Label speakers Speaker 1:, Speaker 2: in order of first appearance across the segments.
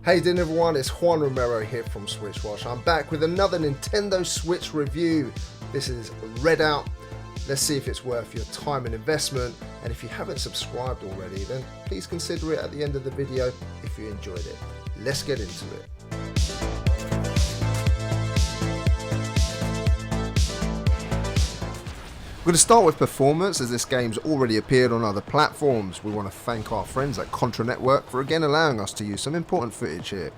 Speaker 1: Hey then everyone, it's Juan Romero here from SwitchWatch. I'm back with another Nintendo Switch review. This is Redout. Let's see if it's worth your time and investment, and if you haven't subscribed already, then please consider it at the end of the video if you enjoyed it. Let's get into it. We're going to start with performance, as this game's already appeared on other platforms. We want to thank our friends at Contra Network for again allowing us to use some important footage here.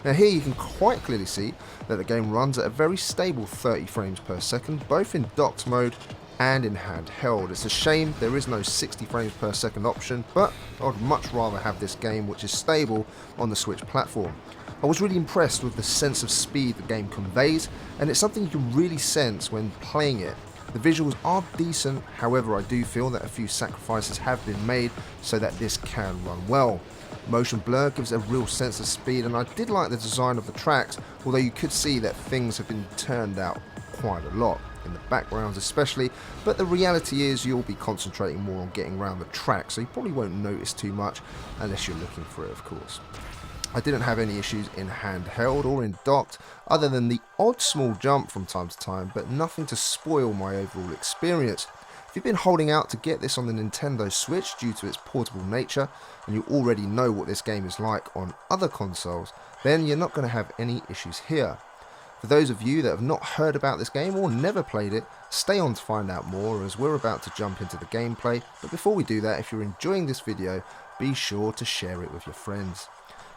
Speaker 1: Now here you can quite clearly see that the game runs at a very stable 30 frames per second, both in docked mode and in handheld. It's a shame there is no 60 frames per second option, but I would much rather have this game, which is stable, on the Switch platform. I was really impressed with the sense of speed the game conveys, and it's something you can really sense when playing it. The visuals are decent, however I do feel that a few sacrifices have been made so that this can run well. Motion blur gives a real sense of speed, and I did like the design of the tracks, although you could see that things have been turned out quite a lot, in the backgrounds especially, but the reality is you'll be concentrating more on getting around the track, so you probably won't notice too much unless you're looking for it, of course. I didn't have any issues in handheld or in docked, other than the odd small jump from time to time, but nothing to spoil my overall experience. If you've been holding out to get this on the Nintendo Switch due to its portable nature, and you already know what this game is like on other consoles, then you're not going to have any issues here. For those of you that have not heard about this game or never played it, stay on to find out more, as we're about to jump into the gameplay. But before we do that, if you're enjoying this video, be sure to share it with your friends.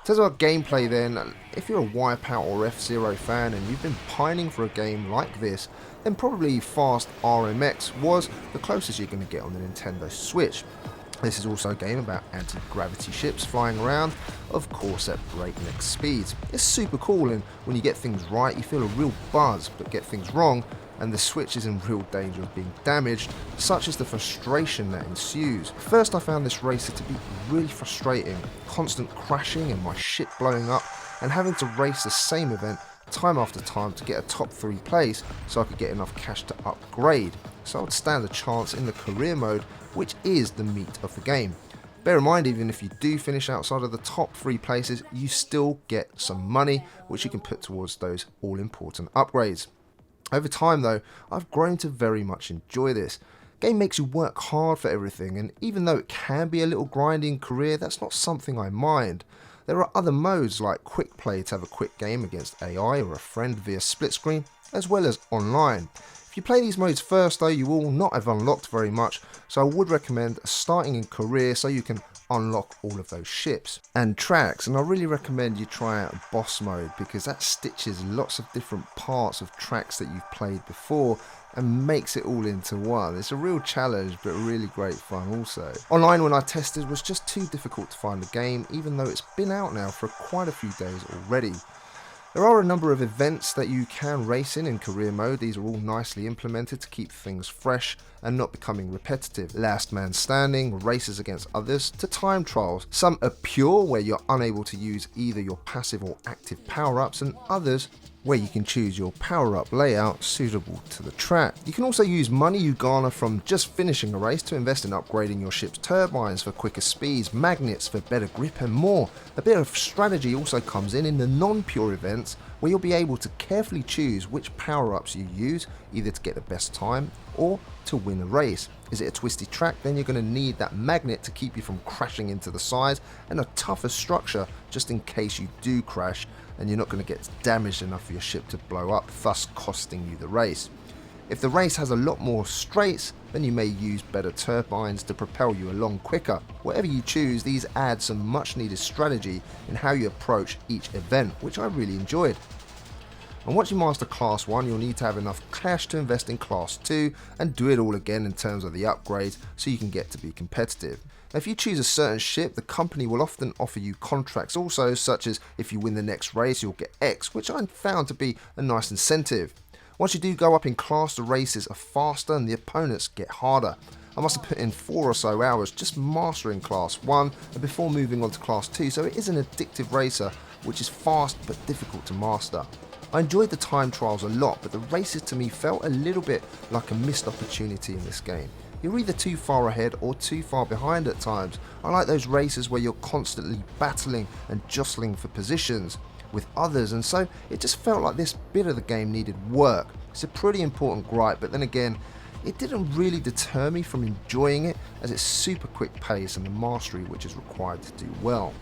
Speaker 1: In terms of our gameplay then, if you're a Wipeout or F-Zero fan and you've been pining for a game like this, then probably Fast RMX was the closest you're going to get on the Nintendo Switch. This is also a game about anti-gravity ships flying around, of course at breakneck speeds. It's super cool, and when you get things right you feel a real buzz, but get things wrong and the Switch is in real danger of being damaged, such as the frustration that ensues. First I found this racer to be really frustrating, constant crashing and my ship blowing up, and having to race the same event time after time to get a top 3 place so I could get enough cash to upgrade, so I would stand a chance in the career mode, which is the meat of the game. Bear in mind, even if you do finish outside of the top 3 places, you still get some money which you can put towards those all important upgrades. Over time though, I've grown to very much enjoy this. The game makes you work hard for everything, and even though it can be a little grindy in career, that's not something I mind. There are other modes like quick play to have a quick game against AI or a friend via split screen, as well as online. If you play these modes first though, you will not have unlocked very much, so I would recommend starting in career so you can unlock all of those ships and tracks. And I really recommend you try out boss mode, because that stitches lots of different parts of tracks that you've played before and makes it all into one. It's a real challenge, but really great fun also. Online, when I tested, was just too difficult to find the game, even though it's been out now for quite a few days already. There are a number of events that you can race in career mode. These are all nicely implemented to keep things fresh and not becoming repetitive. Last man standing, races against others, to time trials. Some are pure, where you're unable to use either your passive or active power-ups, and others where you can choose your power-up layout suitable to the track. You can also use money you garner from just finishing a race to invest in upgrading your ship's turbines for quicker speeds, magnets for better grip and more. A bit of strategy also comes in the non-pure events, where you'll be able to carefully choose which power-ups you use, either to get the best time or to win a race. Is it a twisty track? Then you're going to need that magnet to keep you from crashing into the sides, and a tougher structure just in case you do crash and you're not going to get damaged enough for your ship to blow up, thus costing you the race. If the race has a lot more straights, then you may use better turbines to propel you along quicker. Whatever you choose, these add some much needed strategy in how you approach each event, which I really enjoyed. And once you master Class 1, you'll need to have enough cash to invest in Class 2 and do it all again in terms of the upgrades, so you can get to be competitive. Now, if you choose a certain ship, the company will often offer you contracts also, such as if you win the next race you'll get X, which I found to be a nice incentive. Once you do go up in class, the races are faster and the opponents get harder. I must have put in 4 or so hours just mastering Class 1 and before moving on to Class 2, so it is an addictive racer which is fast but difficult to master. I enjoyed the time trials a lot, but the races to me felt a little bit like a missed opportunity in this game. you're either too far ahead or too far behind at times. I like those races where you're constantly battling and jostling for positions with others, and so it just felt like this bit of the game needed work. It's a pretty important gripe, but then again, it didn't really deter me from enjoying it, as it's super quick pace and the mastery which is required to do well.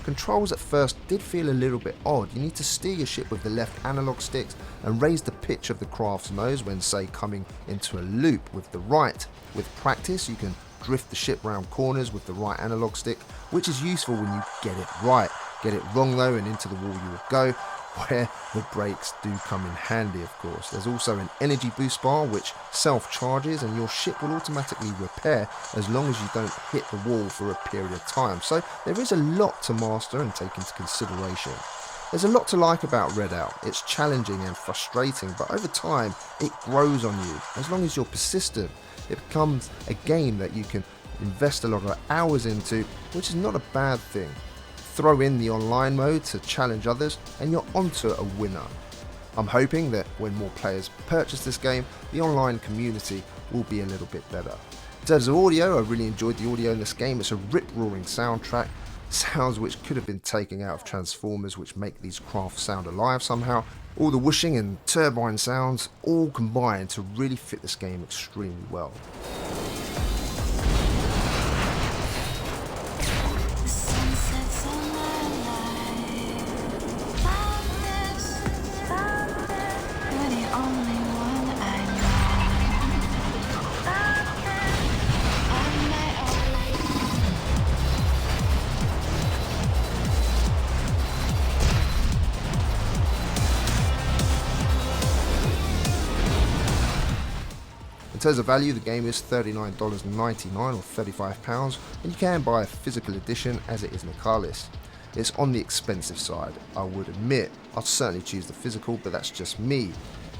Speaker 1: Controls at first did feel a little bit odd. You need to steer your ship with the left analog sticks and raise the pitch of the craft's nose when, say, coming into a loop with the right. With practice, you can drift the ship round corners with the right analog stick, which is useful when you get it right. Get it wrong though and into the wall you will go, where the brakes do come in handy, of course. There's also an energy boost bar which self-charges, and your ship will automatically repair as long as you don't hit the wall for a period of time. So there is a lot to master and take into consideration. There's a lot to like about Redout. It's challenging and frustrating, but over time it grows on you. As long as you're persistent, it becomes a game that you can invest a lot of hours into, which is not a bad thing. Throw in the online mode to challenge others and you're onto a winner. I'm hoping that when more players purchase this game, the online community will be a little bit better. In terms of audio, I really enjoyed the audio in this game. It's a rip-roaring soundtrack, sounds which could have been taken out of Transformers, which make these crafts sound alive somehow. All the whooshing and turbine sounds all combine to really fit this game extremely well. In terms of value, the game is $39.99 or £35, and you can buy a physical edition as it is Nicalis. It's on the expensive side, I would admit. I'd certainly choose the physical, but that's just me.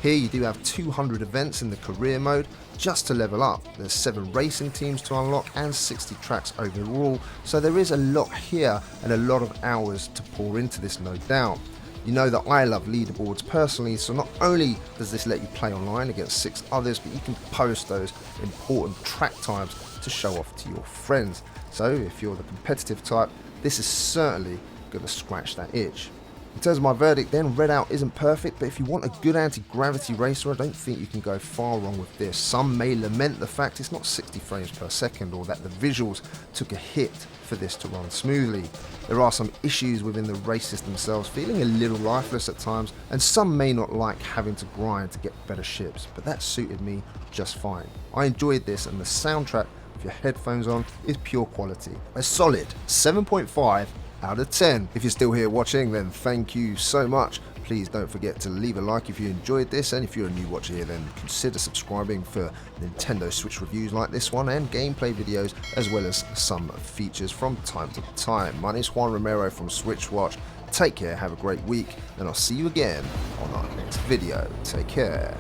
Speaker 1: Here you do have 200 events in the career mode just to level up. There's 7 racing teams to unlock and 60 tracks overall, so there is a lot here and a lot of hours to pour into this, no doubt. You know that I love leaderboards personally, so not only does this let you play online against 6 others, but you can post those important track times to show off to your friends. So if you're the competitive type, this is certainly going to scratch that itch. In terms of my verdict then, Redout isn't perfect, but if you want a good anti-gravity racer, I don't think you can go far wrong with this. Some may lament the fact it's not 60 frames per second, or that the visuals took a hit for this to run smoothly. There are some issues within the races themselves, feeling a little lifeless at times, and some may not like having to grind to get better ships, but that suited me just fine. I enjoyed this, and the soundtrack with your headphones on is pure quality. A solid 7.5 out of 10. If you're still here watching, then thank you so much. Please don't forget to leave a like if you enjoyed this, and if you're a new watcher here, then consider subscribing for Nintendo Switch reviews like this one and gameplay videos, as well as some features from time to time. My name's Juan Romero from SwitchWatch. Take care, have a great week, and I'll see you again on our next video. Take care.